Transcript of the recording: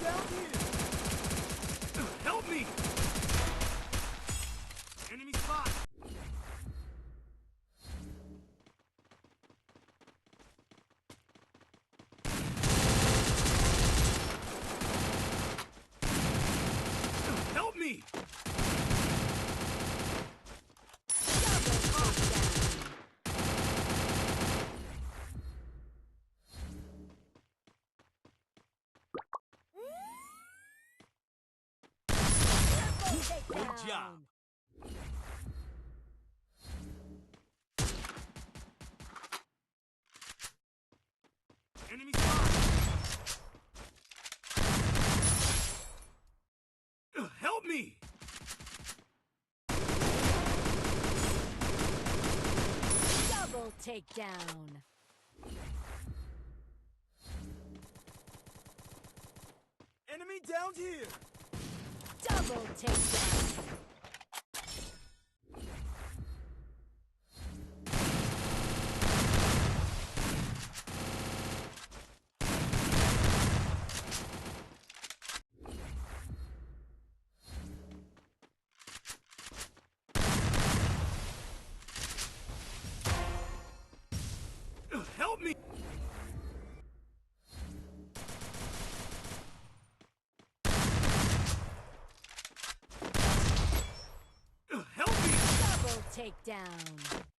down here! Help me! Enemy spot! Help me! Good job! Enemy spot! Help me! Double takedown. Enemy down here! Double takedown. Help me! Help me! Double takedown.